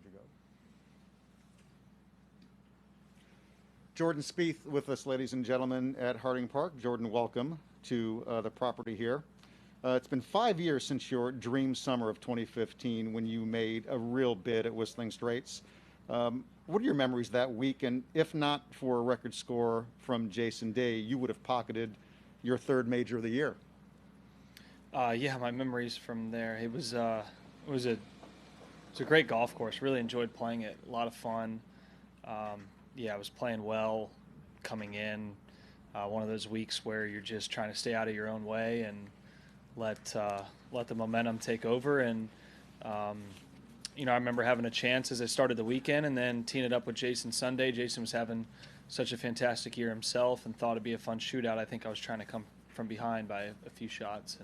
you go. Jordan Spieth with us, ladies and gentlemen, at Harding Park. Jordan, welcome to the property here. It's been 5 years since your dream summer of 2015 when you made a real bid at Whistling Straits. What are your memories that week? And if not for a record score from Jason Day, you would have pocketed your third major of the year. Yeah, my memories from there. It was a great golf course. Really enjoyed playing it. A lot of fun. Yeah, I was playing well coming in. One of those weeks where you're just trying to stay out of your own way and let the momentum take over. And I remember having a chance as I started the weekend, and then teeing it up with Jason Sunday. Jason was having such a fantastic year himself, and thought it'd be a fun shootout. I think I was trying to come from behind by a few shots,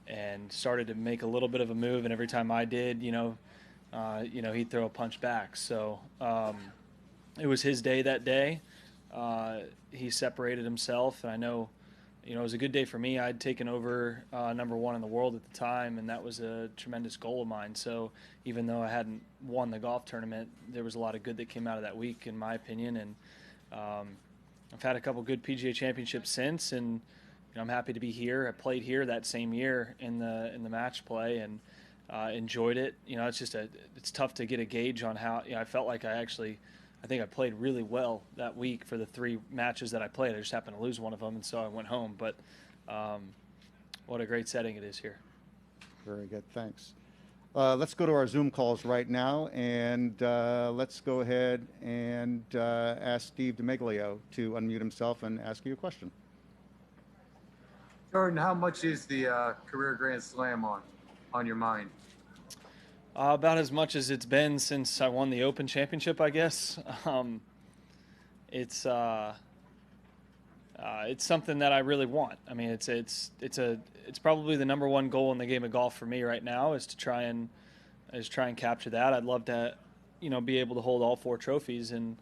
and started to make a little bit of a move. And every time I did, he'd throw a punch back. So it was his day that day. He separated himself, and I know, it was a good day for me. I'd taken over number one in the world at the time, and that was a tremendous goal of mine. So even though I hadn't won the golf tournament, there was a lot of good that came out of that week, in my opinion. And I've had a couple good PGA Championships since, and I'm happy to be here. I played here that same year in the match play, and enjoyed it. It's tough to get a gauge on how. I felt like I think I played really well that week for the three matches that I played. I just happened to lose one of them, and so I went home. But what a great setting it is here. Very good, thanks. Let's go to our Zoom calls right now, and let's go ahead and ask Steve DeMiglio to unmute himself and ask you a question. Jordan, how much is the career Grand Slam on your mind? About as much as it's been since I won the Open Championship, I guess. It's something that I really want. I mean, it's probably the number one goal in the game of golf for me right now is to try and capture that. I'd love to, be able to hold all four trophies, and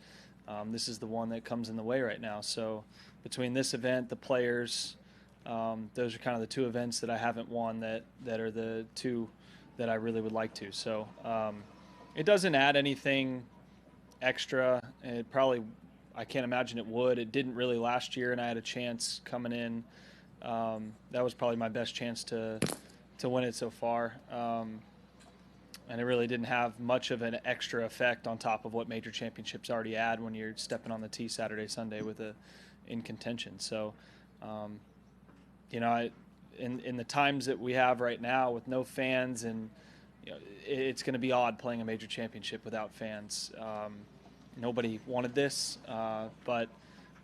this is the one that comes in the way right now. So between this event, the Players, those are kind of the two events that I haven't won that are the two that I really would like to. So it doesn't add anything extra. I can't imagine it would. It didn't really last year, and I had a chance coming in. That was probably my best chance to win it so far. And it really didn't have much of an extra effect on top of what major championships already add when you're stepping on the tee Saturday, Sunday in contention. So, in the times that we have right now with no fans, and it's going to be odd playing a major championship without fans. Nobody wanted this, but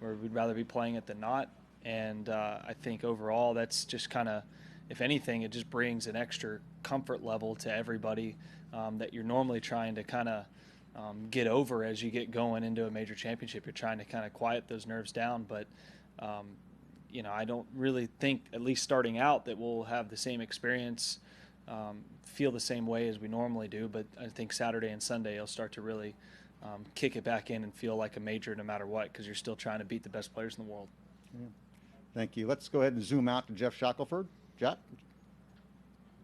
we'd rather be playing it than not. And I think overall that's just kind of, if anything, it just brings an extra comfort level to everybody that you're normally trying to kind of get over as you get going into a major championship. You're trying to kind of quiet those nerves down, but I don't really think, at least starting out, that we'll have the same experience, feel the same way as we normally do. But I think Saturday and Sunday you'll start to really kick it back in and feel like a major no matter what, because you're still trying to beat the best players in the world. Yeah. Thank you. Let's go ahead and zoom out to Jeff Shackelford. Jeff?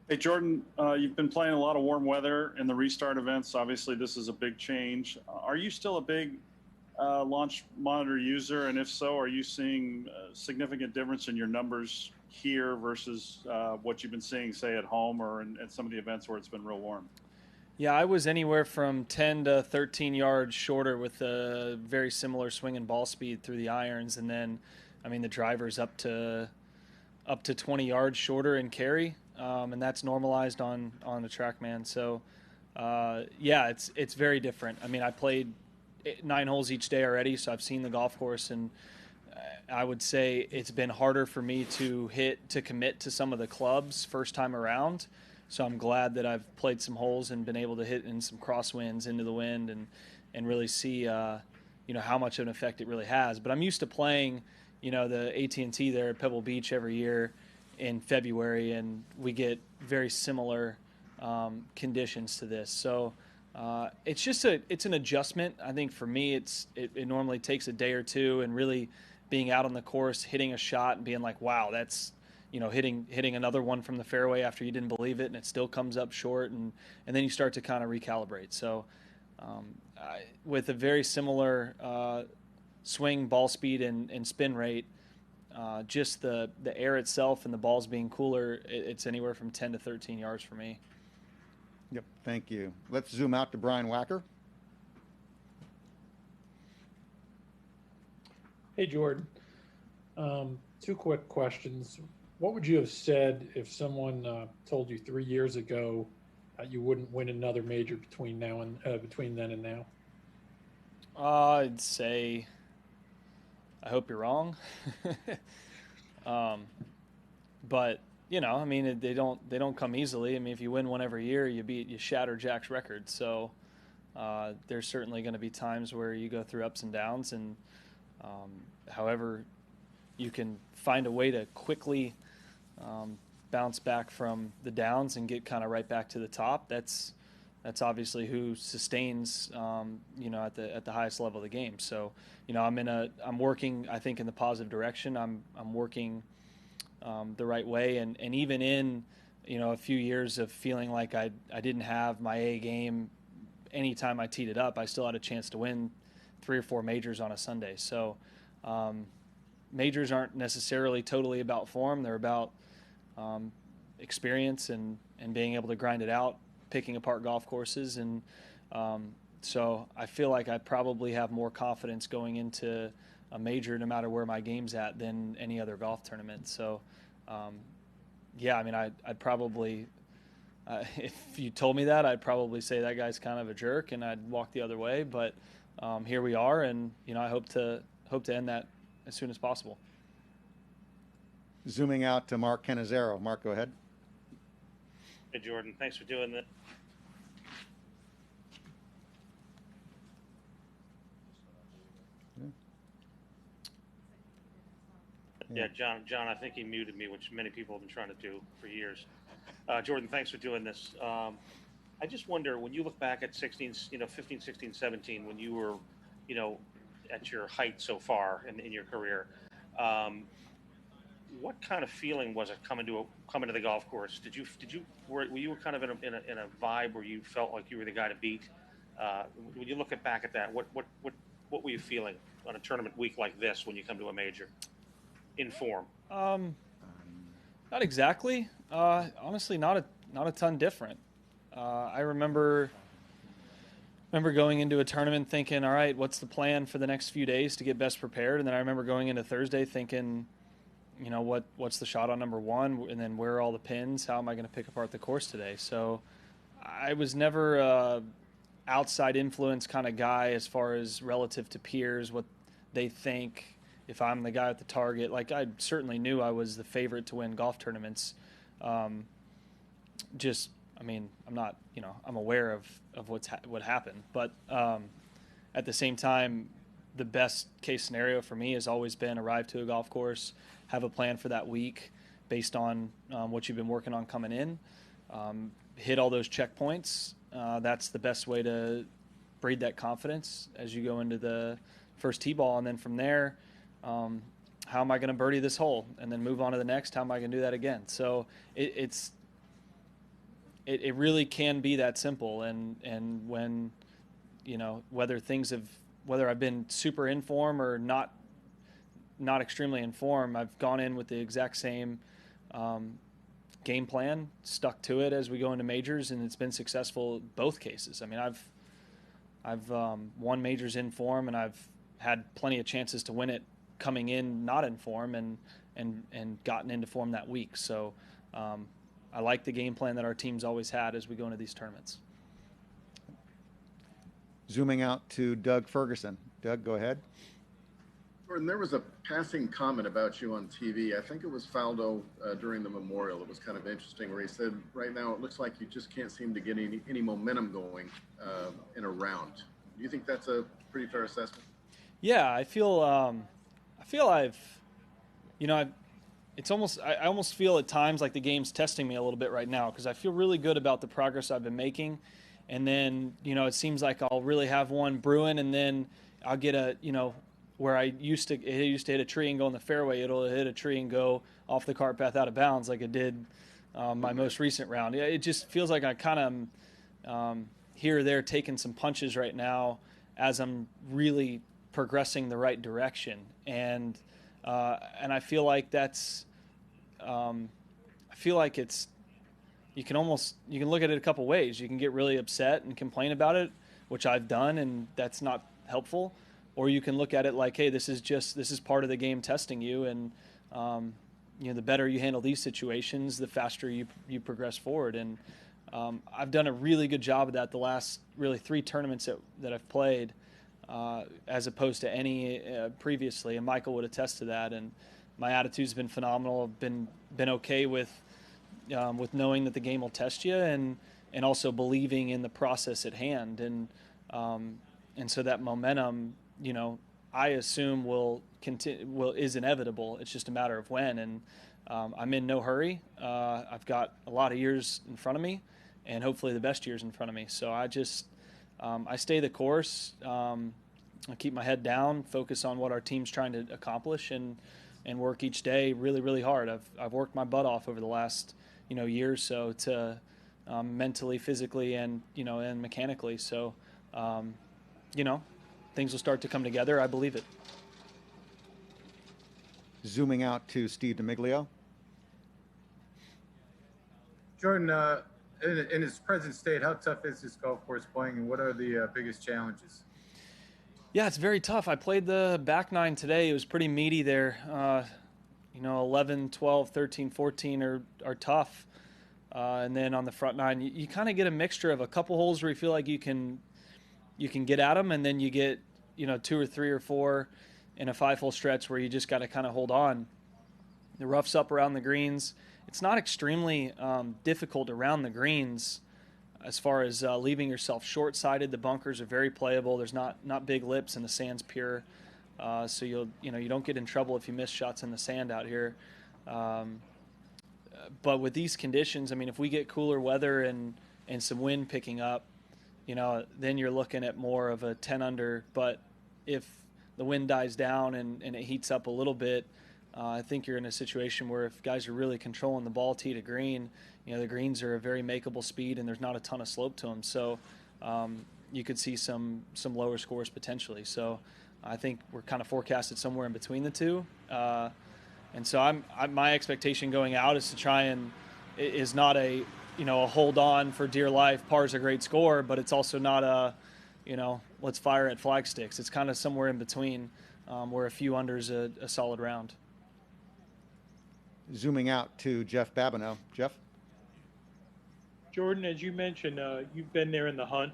Hey, Jordan, you've been playing a lot of warm weather in the restart events. Obviously, this is a big change. Are you still a big launch monitor user? And if so, are you seeing a significant difference in your numbers here versus what you've been seeing, say, at home or at some of the events where it's been real warm? Yeah, I was anywhere from 10 to 13 yards shorter with a very similar swing and ball speed through the irons. And then, the driver's up to 20 yards shorter in carry. And that's normalized on the TrackMan. So, it's very different. I played 9 holes each day already, so I've seen the golf course, and I would say it's been harder for me to commit to some of the clubs first time around. So I'm glad that I've played some holes and been able to hit in some crosswinds into the wind and really see how much of an effect it really has. But I'm used to playing the AT&T there at Pebble Beach every year in February, and we get very similar conditions to this. So it's an adjustment. I think for me it normally takes a day or two, and really being out on the course, hitting a shot and being like, wow, that's hitting another one from the fairway after you didn't believe it, and it still comes up short, and then you start to kind of recalibrate. So with a very similar swing, ball speed, and spin rate, just the air itself and the balls being cooler, it's anywhere from 10 to 13 yards for me. Yep, thank you. Let's zoom out to Brian Wacker. Hey, Jordan. Two quick questions. What would you have said if someone told you 3 years ago you wouldn't win another major between then and now? I'd say, I hope you're wrong. But I mean, they don't come easily. I mean, if you win one every year, you shatter Jack's record. So there's certainly going to be times where you go through ups and downs, and however you can find a way to quickly bounce back from the downs and get kind of right back to the top. That's obviously who sustains at the highest level of the game. So I'm working, I think, in the positive direction. I'm working the right way, and even in a few years of feeling like I didn't have my A game anytime I teed it up, I still had a chance to win 3 or 4 majors on a Sunday. So majors aren't necessarily totally about form. They're about experience and being able to grind it out, picking apart golf courses. And so I feel like I probably have more confidence going into a major, no matter where my game's at, than any other golf tournament. So, I mean, I'd probably, if you told me that, I'd probably say that guy's kind of a jerk, and I'd walk the other way. But here we are, and I hope to end that as soon as possible. Zooming out to Mark Cannizzaro. Mark, go ahead. Hey, Jordan. Thanks for doing this. Yeah, John, I think he muted me, which many people have been trying to do for years. Jordan, thanks for doing this. I just wonder, when you look back at 15, 16, 17, when you were, at your height so far in your career, what kind of feeling was it coming to the golf course? Were you kind of in a vibe where you felt like you were the guy to beat? When you look back at that, what were you feeling on a tournament week like this when you come to a major? In form? Not exactly. Honestly, not a ton different. I remember going into a tournament thinking, all right, what's the plan for the next few days to get best prepared? And then I remember going into Thursday thinking, what's the shot on number 1? And then where are all the pins? How am I going to pick apart the course today? So I was never a outside influence kind of guy as far as relative to peers, what they think. If I'm the guy at the target, like, I certainly knew I was the favorite to win golf tournaments. I'm not, I'm aware of what happened. But at the same time, the best case scenario for me has always been arrive to a golf course, have a plan for that week based on what you've been working on coming in, hit all those checkpoints. That's the best way to breed that confidence as you go into the first tee ball. And then from there, how am I going to birdie this hole, and then move on to the next? How am I going to do that again? So it really can be that simple. And when, whether I've been super in form or not extremely in form, I've gone in with the exact same game plan, stuck to it as we go into majors, and it's been successful both cases. I mean, I've won majors in form, and I've had plenty of chances to win it coming in not in form and gotten into form that week. So I like the game plan that our team's always had as we go into these tournaments. Zooming out to Doug Ferguson. Doug, go ahead. Jordan, there was a passing comment about you on TV. I think it was Faldo during the Memorial. It was kind of interesting, where he said, right now it looks like you just can't seem to get any momentum going in a round. Do you think that's a pretty fair assessment? Yeah, I feel I almost feel at times like the game's testing me a little bit right now, because I feel really good about the progress I've been making. And then, it seems like I'll really have one brewing, and then I'll get where it used to hit a tree and go in the fairway, it'll hit a tree and go off the cart path out of bounds like it did my most recent round. Yeah, it just feels like I kind of here or there taking some punches right now as I'm really progressing the right direction, and I feel like that's I feel like it's you can look at it a couple ways. You can get really upset and complain about it, which I've done, and that's not helpful. Or you can look at it like, hey, this is part of the game testing you, and the better you handle these situations, the faster you progress forward. And I've done a really good job of that the last really 3 tournaments that I've played, as opposed to any previously. And Michael would attest to that. And my attitude's been phenomenal. I've been okay with knowing that the game will test you, and also believing in the process at hand. And so that momentum, I assume is inevitable. It's just a matter of when. And I'm in no hurry. I've got a lot of years in front of me, and hopefully the best years in front of me. So I just I stay the course. I keep my head down, focus on what our team's trying to accomplish, and work each day really, really hard. I've worked my butt off over the last year or so to mentally, physically, and and mechanically. So things will start to come together. I believe it. Zooming out to Steve DiMiglio. Jordan, in its present state, how tough is this golf course playing, and what are the biggest challenges? Yeah, it's very tough. I played the back 9 today. It was pretty meaty there. 11, 12, 13, 14 are tough. And then on the front 9, you kind of get a mixture of a couple holes where you feel like you can get at them, and then you get 2 or 3 or 4 in a 5-hole stretch where you just got to kind of hold on. The rough's up around the greens. It's not extremely difficult around the greens as far as leaving yourself short-sided. The bunkers are very playable. There's not big lips, and the sand's pure, so you don't get in trouble if you miss shots in the sand out here. But with these conditions, I mean, if we get cooler weather and some wind picking up, then you're looking at more of a 10 under. But if the wind dies down and it heats up a little bit, I think you're in a situation where if guys are really controlling the ball tee to green, the greens are a very makeable speed, and there's not a ton of slope to them. So you could see some lower scores potentially. So I think we're kind of forecasted somewhere in between the two. And so my expectation going out is to try and is not a hold on for dear life. Par's a great score, but it's also not a let's fire at flag sticks. It's kind of somewhere in between, where a few under's a solid round. Zooming out to Jeff Babineau. Jeff? Jordan, as you mentioned, you've been there in the hunt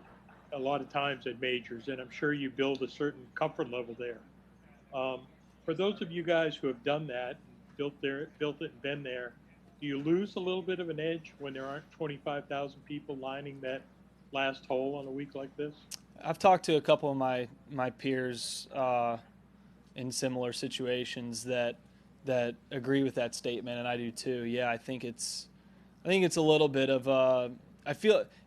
a lot of times at majors, and I'm sure you build a certain comfort level there. For those of you guys who have done that, built it and been there, do you lose a little bit of an edge when there aren't 25,000 people lining that last hole on a week like this? I've talked to a couple of my peers in similar situations that agree with that statement, and I do too. Yeah, I think it's a little bit of I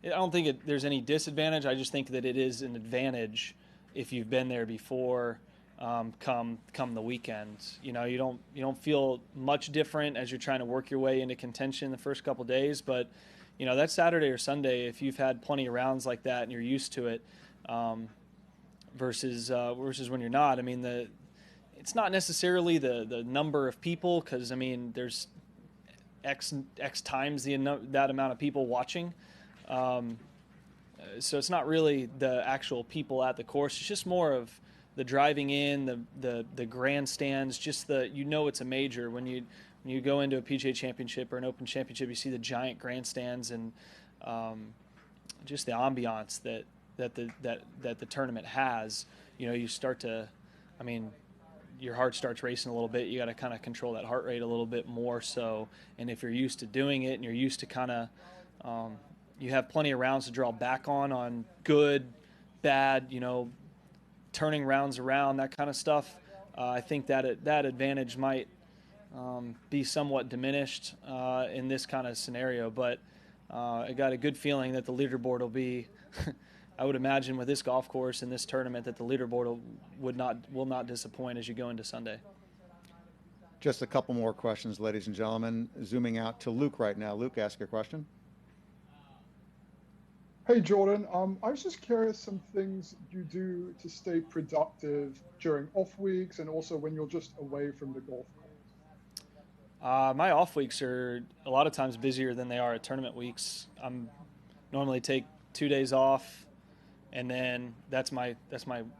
don't think there's any disadvantage. I just think that it is an advantage if you've been there before. Come the weekend, you don't feel much different as you're trying to work your way into contention the first couple of days. But that Saturday or Sunday, if you've had plenty of rounds like that and you're used to it, versus when you're not. I mean, it's not necessarily the number of people, because I mean there's X times that amount of people watching. So it's not really the actual people at the course. It's just more of the driving in, the grandstands, just it's a major. When you go into a PGA Championship or an Open Championship, you see the giant grandstands and just the ambiance that the tournament has. You start to, I mean, your heart starts racing a little bit. You got to kind of control that heart rate a little bit more. So, and if you're used to doing it and you're used to kind of, you have plenty of rounds to draw back on good, bad, turning rounds around, that kind of stuff. I think that advantage might be somewhat diminished in this kind of scenario. But I got a good feeling that the leaderboard will be I would imagine with this golf course and this tournament that the leaderboard will not disappoint as you go into Sunday. Just a couple more questions, ladies and gentlemen. Zooming out to Luke right now. Luke, ask your question. Hey, Jordan. I was just curious some things you do to stay productive during off weeks and also when you're just away from the golf course. My off weeks are a lot of times busier than they are at tournament weeks. I'm normally take 2 days off, and then that's my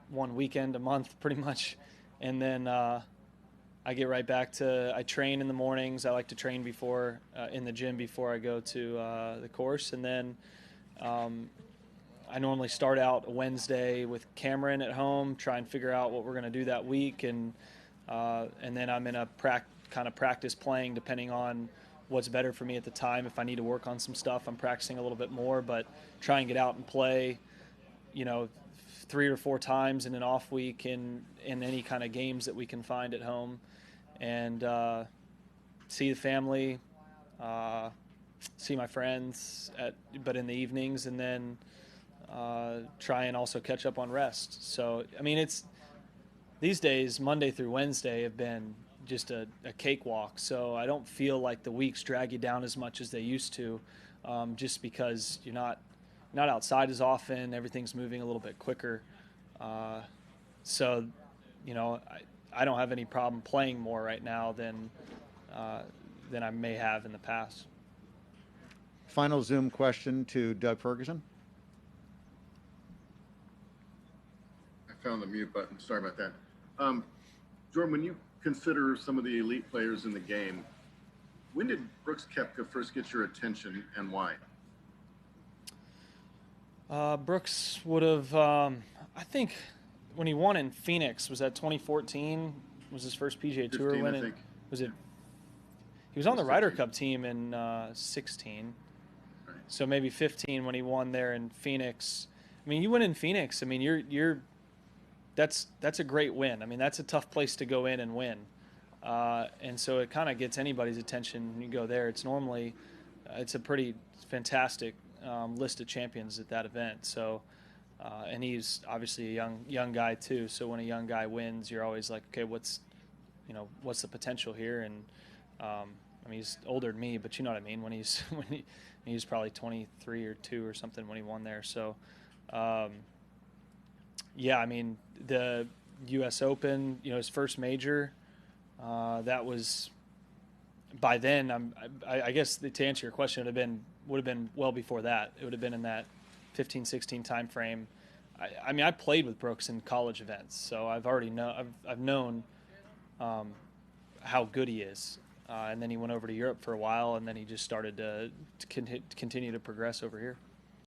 1 weekend a month pretty much, and then I get right back to, I train in the mornings. I like to train before in the gym before I go to the course, and then I normally start out a Wednesday with Cameron at home, try and figure out what we're going to do that week, and then I'm in a kind of practice playing depending on what's better for me at the time. If I need to work on some stuff, I'm practicing a little bit more, but try and get out and play, 3 or 4 times in an off week in any kind of games that we can find at home, and see the family, see my friends but in the evenings, and then try and also catch up on rest. So, I mean, these days, Monday through Wednesday have been just a cakewalk. So I don't feel like the weeks drag you down as much as they used to, just because you're not outside as often. Everything's moving a little bit quicker. So, I don't have any problem playing more right now than I may have in the past. Final Zoom question to Doug Ferguson. I found the mute button. Sorry about that. Jordan, when you consider some of the elite players in the game, when did Brooks Koepka first get your attention and why? Brooks would have, I think, when he won in Phoenix, was that 2014? Was his first PGA Tour 15, win? I think. Was it? He was on the Ryder Cup team in 16, Right. so maybe 15 when he won there in Phoenix. I mean, you win in Phoenix. I mean, that's a great win. I mean, that's a tough place to go in and win, and so it kind of gets anybody's attention when you go there. It's normally, it's a pretty fantastic list of champions at that event. So, and he's obviously a young guy too. So when a young guy wins, you're always like, okay, what's the potential here? And I mean, he's older than me, but you know what I mean. When he's probably 23 or 2 or something when he won there. So, yeah, I mean, the U.S. Open, his first major, that was, by then, I guess to answer your question, would have been well before that. It would have been in that 15, 16 time frame. I mean, I played with Brooks in college events, so I've known how good he is. And then he went over to Europe for a while, and then he just started to continue to progress over here.